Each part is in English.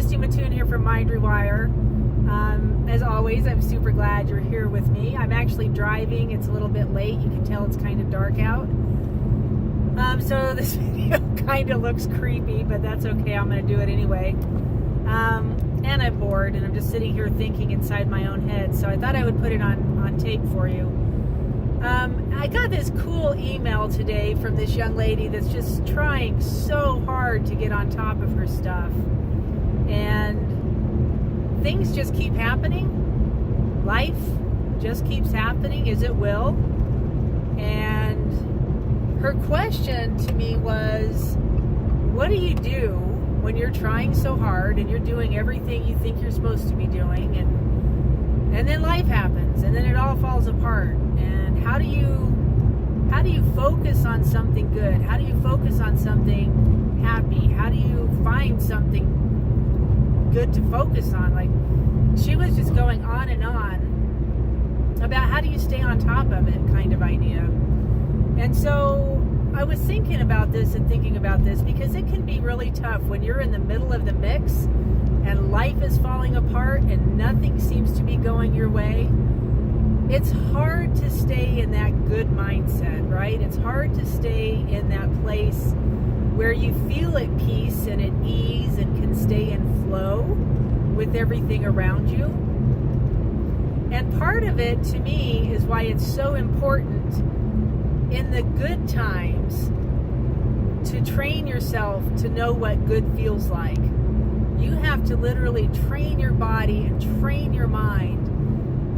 Christy Mattoon here from Rewire. As always, I'm super glad you're here with me. I'm actually driving. It's a little bit late. You can tell it's kind of dark out. So this video kind of looks creepy, but that's okay. I'm going to do it anyway. And I'm bored, and I'm just sitting here thinking inside my own head. So I thought I would put it on tape for you. I got this cool email today from this young lady that's just trying so hard to get on top of her stuff. And things just keep happening. Life just keeps happening as it will. And her question to me was, what do you do when you're trying so hard and you're doing everything you think you're supposed to be doing, and then life happens and then it all falls apart? And how do you focus on something good? How do you focus on something happy? How do you find something good to focus on? Like, she was just going on and on about how do you stay on top of it kind of idea. And so I was thinking about this and thinking about this because it can be really tough when you're in the middle of the mix and life is falling apart and nothing seems to be going your way. It's hard to stay in that good mindset, right? It's hard to stay in that place where you feel at peace and at ease and can stay in flow with everything around you. And part of it, to me, is why it's so important in the good times to train yourself to know what good feels like. You have to literally train your body and train your mind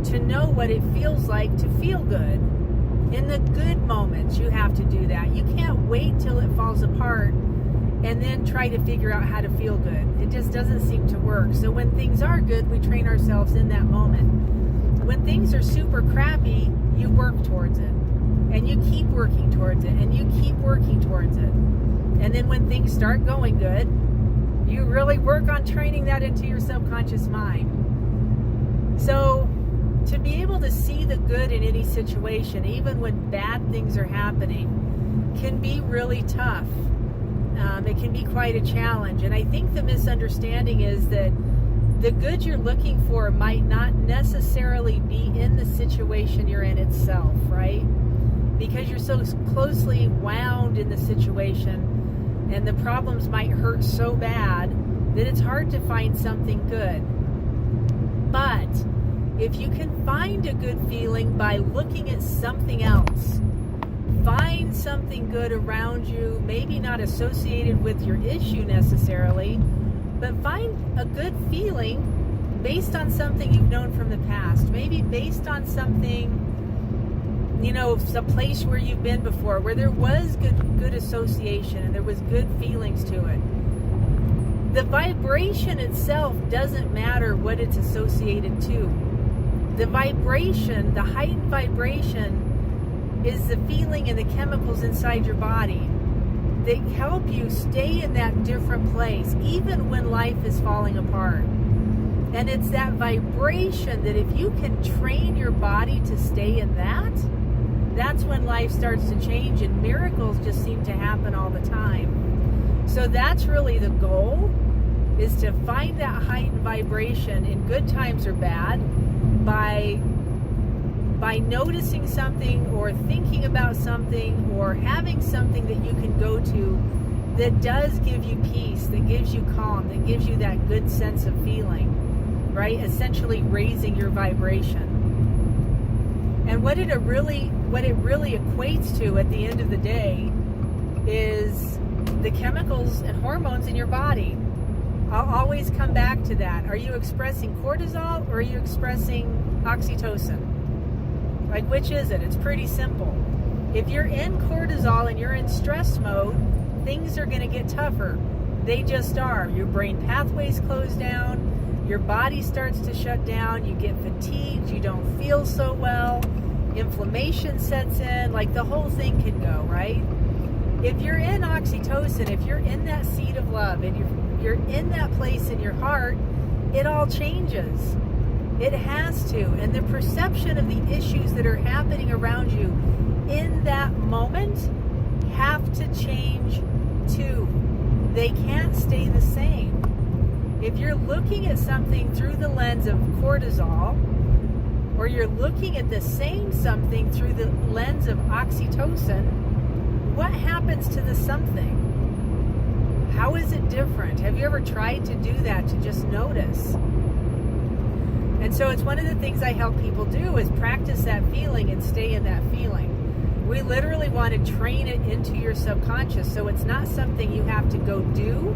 to know what it feels like to feel good. In the good moments, you have to do that. You can't wait till it falls apart and then try to figure out how to feel good. It just doesn't seem to work. So when things are good, we train ourselves in that moment. When things are super crappy, you work towards it. And you keep working towards it. And you keep working towards it. And then when things start going good, you really work on training that into your subconscious mind. So to be able to see the good in any situation, even when bad things are happening, can be really tough. It can be quite a challenge. And I think the misunderstanding is that the good you're looking for might not necessarily be in the situation you're in itself, right? Because you're so closely wound in the situation and the problems might hurt so bad that it's hard to find something good. But if you can find a good feeling by looking at something else, find something good around you, maybe not associated with your issue necessarily, but find a good feeling based on something you've known from the past, maybe based on something, a place where you've been before, where there was good association and there was good feelings to it. The vibration itself doesn't matter what it's associated to. The vibration, the heightened vibration, is the feeling and the chemicals inside your body that help you stay in that different place, even when life is falling apart. And it's that vibration that if you can train your body to stay in that, that's when life starts to change and miracles just seem to happen all the time. So that's really the goal, is to find that heightened vibration in good times or bad by noticing something or thinking about something or having something that you can go to that does give you peace, that gives you calm, that gives you that good sense of feeling, right? Essentially raising your vibration. And what it really equates to at the end of the day is the chemicals and hormones in your body. I'll always come back to that. Are you expressing cortisol or are you expressing oxytocin? Like, which is it? It's pretty simple. If you're in cortisol and you're in stress mode, things are going to get tougher. They just are. Your brain pathways close down. Your body starts to shut down. You get fatigued. You don't feel so well. Inflammation sets in. Like, the whole thing can go, right? If you're in oxytocin, if you're in that seat of love, and you're in that place in your heart, it all changes. It has to. And the perception of the issues that are happening around you in that moment have to change too. They can't stay the same. If you're looking at something through the lens of cortisol, or you're looking at the same something through the lens of oxytocin, what happens to the something? How is it different? Have you ever tried to do that, to just notice? And so it's one of the things I help people do is practice that feeling and stay in that feeling. We literally want to train it into your subconscious, so it's not something you have to go do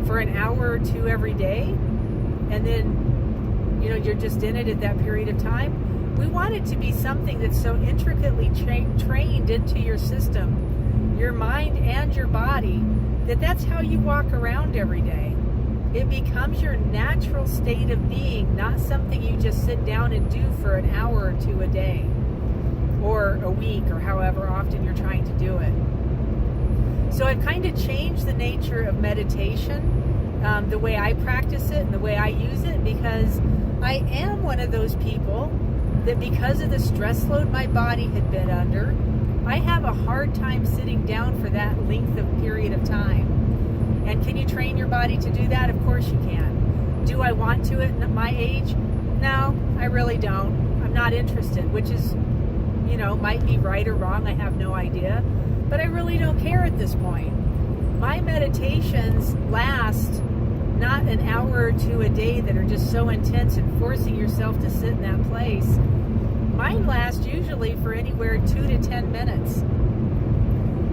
for an hour or two every day, and then, you know, you're just in it at that period of time. We want it to be something that's so intricately trained into your system, your mind and your body, that's how you walk around every day. It becomes your natural state of being, not something you just sit down and do for an hour or two a day, or a week, or however often you're trying to do it. So I've kind of changed the nature of meditation, the way I practice it and the way I use it, because I am one of those people that, because of the stress load my body had been under, I have a hard time sitting down for that length of period of time. And can you train your body to do that? Of course you can. Do I want to at my age? No, I really don't. I'm not interested, which is, you know, might be right or wrong. I have no idea. But I really don't care at this point. My meditations last not an hour or two a day that are just so intense and forcing yourself to sit in that place. Mine last usually for anywhere 2 to 10 minutes.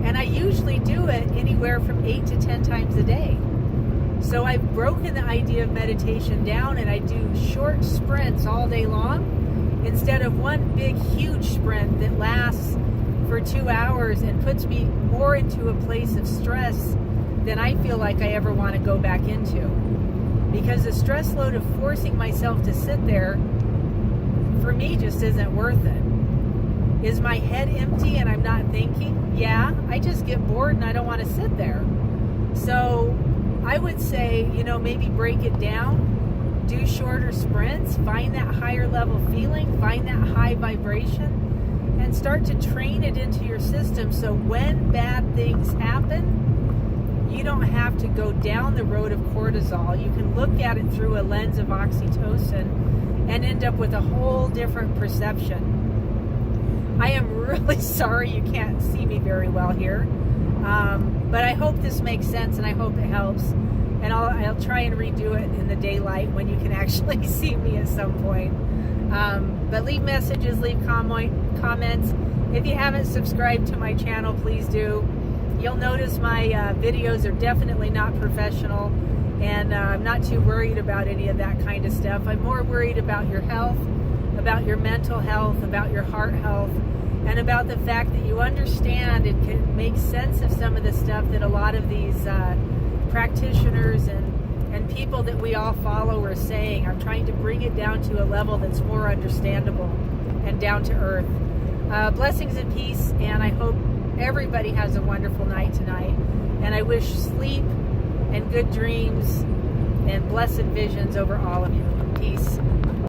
And I usually do it anywhere from 8 to 10 times a day. So I've broken the idea of meditation down, and I do short sprints all day long instead of one big huge sprint that lasts for 2 hours and puts me more into a place of stress than I feel like I ever want to go back into. Because the stress load of forcing myself to sit there, for me, just isn't worth it. Is my head empty and I'm not thinking? Yeah, I just get bored and I don't want to sit there. So I would say, you know, maybe break it down, do shorter sprints, find that higher level feeling, find that high vibration, and start to train it into your system so when bad things happen, you don't have to go down the road of cortisol. You can look at it through a lens of oxytocin and end up with a whole different perception. I am really sorry you can't see me very well here, but I hope this makes sense and I hope it helps. And I'll try and redo it in the daylight when you can actually see me at some point. But leave messages, leave comments. If you haven't subscribed to my channel, please do. You'll notice my videos are definitely not professional, and I'm not too worried about any of that kind of stuff. I'm more worried about your health, about your mental health, about your heart health, and about the fact that you understand and can make sense of some of the stuff that a lot of these practitioners and people that we all follow are saying. I'm trying to bring it down to a level that's more understandable and down to earth. Blessings and peace, and I hope everybody has a wonderful night tonight. And I wish sleep and good dreams and blessed visions over all of you. Peace.